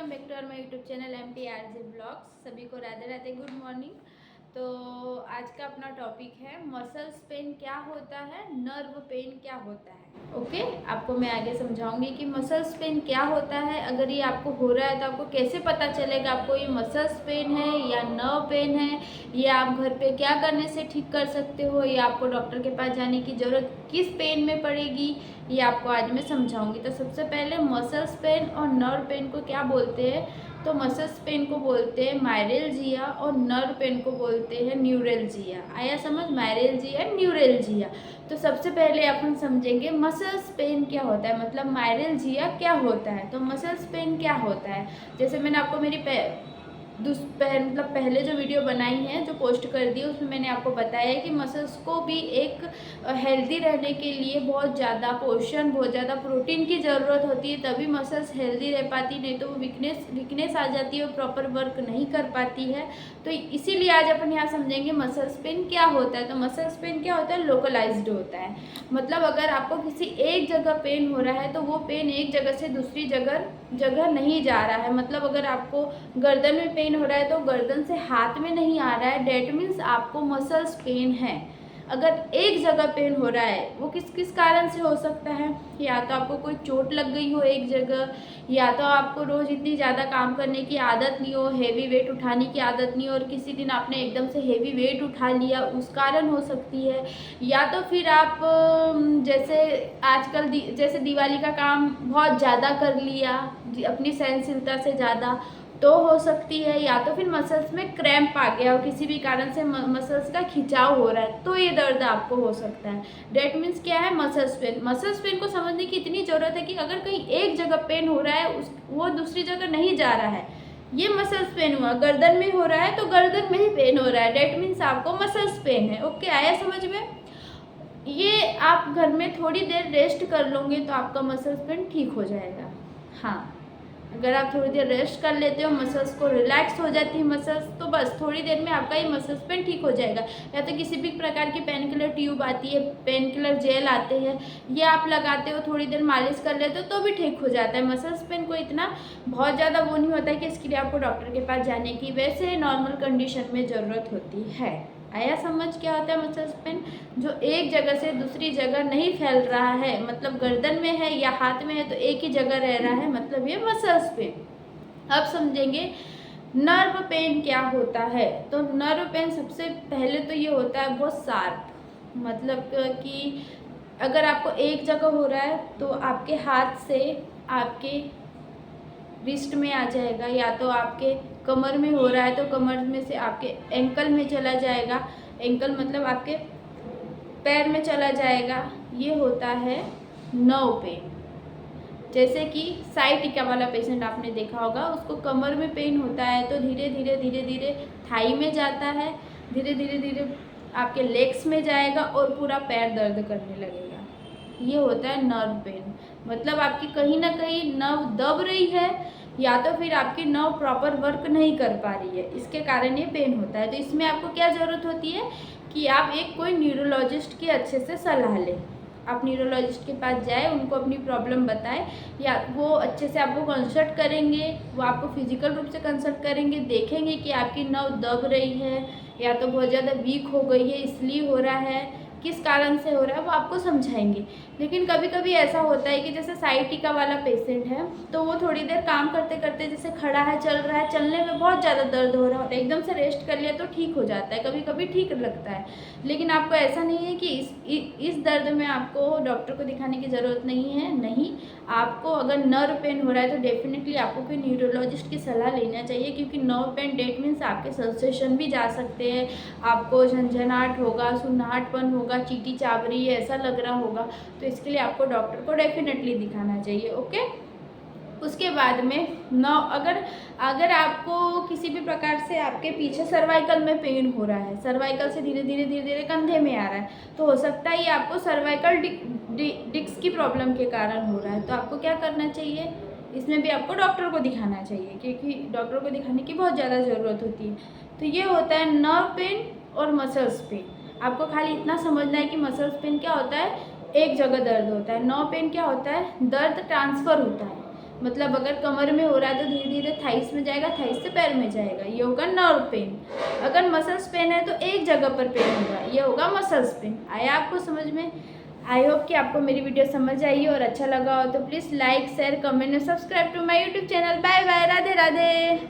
Welcome back to our my YouTube channel MTRJ blogs. सभी को Radhe Radhe, good morning. तो आज का अपना टॉपिक है मसल्स पेन क्या होता है, नर्व पेन क्या होता है। ओके, आपको मैं आगे समझाऊंगी कि मसल्स पेन क्या होता है। अगर ये आपको हो रहा है तो आपको कैसे पता चलेगा आपको ये मसल्स पेन है या नर्व पेन है, ये आप घर पे क्या करने से ठीक कर सकते हो, या आपको डॉक्टर के पास जाने की ज़रूरत किस पेन में पड़ेगी, ये आपको आज मैं समझाऊंगी। तो सबसे पहले मसल्स पेन और नर्व पेन को क्या बोलते हैं, तो मसल्स पेन को बोलते हैं मायरेल्जिया और नर्व पेन को बोलते हैं न्यूरेल्जिया। आया समझ, मायरेल्जिया न्यूरेल्जिया। तो सबसे पहले अपन समझेंगे मसल्स पेन क्या होता है, मतलब मायरेल्जिया क्या होता है। तो मसल्स पेन क्या होता है, जैसे मैंने आपको मेरी मतलब पहले जो वीडियो बनाई है, जो पोस्ट कर दी, उसमें मैंने आपको बताया है कि मसल्स को भी एक हेल्दी रहने के लिए बहुत ज़्यादा पोषण, बहुत ज़्यादा प्रोटीन की ज़रूरत होती है, तभी मसल्स हेल्दी रह पाती, नहीं तो वो वीकनेस आ जाती है और प्रॉपर वर्क नहीं कर पाती है। तो इसीलिए आज अपन यहाँ समझेंगे मसल्स पेन क्या होता है। तो मसल्स पेन क्या होता है, लोकलाइज्ड होता है। मतलब अगर आपको किसी एक जगह पेन हो रहा है तो वो पेन एक जगह से दूसरी जगह नहीं जा रहा है। मतलब अगर आपको गर्दन में पेन हो रहा है तो गर्दन से हाथ में नहीं आ रहा है, डेट मीन्स आपको मसल्स पेन है। अगर एक जगह पेन हो रहा है, वो किस किस कारण से हो सकता है, या तो आपको कोई चोट लग गई हो एक जगह, या तो आपको रोज़ इतनी ज़्यादा काम करने की आदत नहीं हो, हेवी वेट उठाने की आदत नहीं हो और किसी दिन आपने एकदम से हेवी वेट उठा लिया, उस कारण हो सकती है। या तो फिर आप जैसे आजकल जैसे दिवाली का काम बहुत ज़्यादा कर लिया अपनी सहनशीलता से ज़्यादा, तो हो सकती है। या तो फिर मसल्स में क्रैम्प आ गया और किसी भी कारण से मसल्स का खिंचाव हो रहा है, तो ये दर्द आपको हो सकता है। डेट मीन्स क्या है, मसल्स पेन। मसल्स पेन को समझने की इतनी ज़रूरत है कि अगर कहीं एक जगह पेन हो रहा है, वो दूसरी जगह नहीं जा रहा है, ये मसल्स पेन हुआ। गर्दन में हो रहा है तो गर्दन में ही पेन हो रहा है, डेट मीन्स आपको मसल्स पेन है। ओके, आया समझ में। ये आप घर में थोड़ी देर रेस्ट कर लोगे तो आपका मसल्स पेन ठीक हो जाएगा। हाँ, अगर आप थोड़ी देर रेस्ट कर लेते हो, मसल्स को रिलैक्स हो जाती है मसल्स, तो बस थोड़ी देर में आपका ये मसल्स पेन ठीक हो जाएगा। या तो किसी भी प्रकार की पेन किलर ट्यूब आती है, पेन किलर जेल आते हैं, ये आप लगाते हो, थोड़ी देर मालिश कर लेते हो तो भी ठीक हो जाता है। मसल्स पेन को इतना बहुत ज़्यादा वो नहीं होता है कि इसके लिए आपको डॉक्टर के पास जाने की वैसे नॉर्मल कंडीशन में ज़रूरत होती है। आया समझ क्या होता है मसल्स पेन, जो एक जगह से दूसरी जगह नहीं फैल रहा है, मतलब गर्दन में है या हाथ में है तो एक ही जगह रह रहा है, मतलब ये मसल्स पेन। अब समझेंगे नर्व पेन क्या होता है। तो नर्व पेन सबसे पहले तो ये होता है बहुत शार्प, मतलब कि अगर आपको एक जगह हो रहा है तो आपके हाथ से आपके रिस्ट में आ जाएगा, या तो आपके कमर में हो रहा है तो कमर में से आपके एंकल में चला जाएगा, एंकल मतलब आपके पैर में चला जाएगा। ये होता है नर्व पेन। जैसे कि साइटिका वाला पेशेंट आपने देखा होगा, उसको कमर में पेन होता है तो धीरे धीरे थाई में जाता है, धीरे धीरे आपके लेग्स में जाएगा और पूरा पैर दर्द करने लगेगा। ये होता है नर्व पेन। मतलब आपकी कहीं ना कहीं नर्व दब रही है, या तो फिर आपकी नर्व प्रॉपर वर्क नहीं कर पा रही है, इसके कारण ये पेन होता है। तो इसमें आपको क्या ज़रूरत होती है कि आप एक कोई न्यूरोलॉजिस्ट की अच्छे से सलाह लें। आप न्यूरोलॉजिस्ट के पास जाए, उनको अपनी प्रॉब्लम बताएं, या वो अच्छे से आपको कंसल्ट करेंगे, वो आपको फिजिकल रूप से कंसल्ट करेंगे, देखेंगे कि आपकी नर्व दब रही है या तो बहुत ज़्यादा वीक हो गई है, इसलिए हो रहा है, किस कारण से हो रहा है, वो आपको समझाएंगे। लेकिन कभी कभी ऐसा होता है कि जैसे साइटिका वाला पेशेंट है तो वो थोड़ी देर काम करते करते, जैसे खड़ा है, चल रहा है, चलने में बहुत ज़्यादा दर्द हो रहा होता है, एकदम से रेस्ट कर लिया तो ठीक हो जाता है, कभी कभी ठीक लगता है। लेकिन आपको ऐसा नहीं है कि इस दर्द में आपको डॉक्टर को दिखाने की ज़रूरत नहीं है। नहीं, आपको अगर नर्व पेन हो रहा है तो डेफिनेटली आपको कोई न्यूरोलॉजिस्ट की सलाह लेना चाहिए, क्योंकि नर्व पेन डेट मीन्स आपके सेंसेशन भी जा सकते हैं, आपको झंझनाहट होगा, सुन्नाहटपन होगा, चींटी चाभ रही है ऐसा लग रहा होगा, तो इसके लिए आपको डॉक्टर को डेफिनेटली दिखाना चाहिए। ओके, उसके बाद में अगर आपको किसी भी प्रकार से आपके पीछे सर्वाइकल में पेन हो रहा है, सर्वाइकल से धीरे धीरे कंधे में आ रहा है, तो हो सकता है ये आपको सर्वाइकल डिस्क की प्रॉब्लम के कारण हो रहा है। तो आपको क्या करना चाहिए, इसमें भी आपको डॉक्टर को दिखाना चाहिए, क्योंकि डॉक्टर को दिखाने की बहुत ज़्यादा ज़रूरत होती है। तो ये होता है नर्व पेन और मसल्स पेन। आपको खाली इतना समझना है कि मसल्स पेन क्या होता है, एक जगह दर्द होता है। नर्व पेन क्या होता है, दर्द ट्रांसफ़र होता है, मतलब अगर कमर में हो रहा है तो धीरे धीरे थाइस में जाएगा, थाइस से पैर में जाएगा, ये होगा नर्व पेन। अगर मसल्स पेन है तो एक जगह पर पेन होगा, ये होगा मसल्स पेन। आया आपको समझ में? आई होप कि आपको मेरी वीडियो समझ आई और अच्छा लगा हो तो प्लीज़ लाइक शेयर कमेंट और subscribe to my YouTube channel. Bye bye, Radhe Radhe.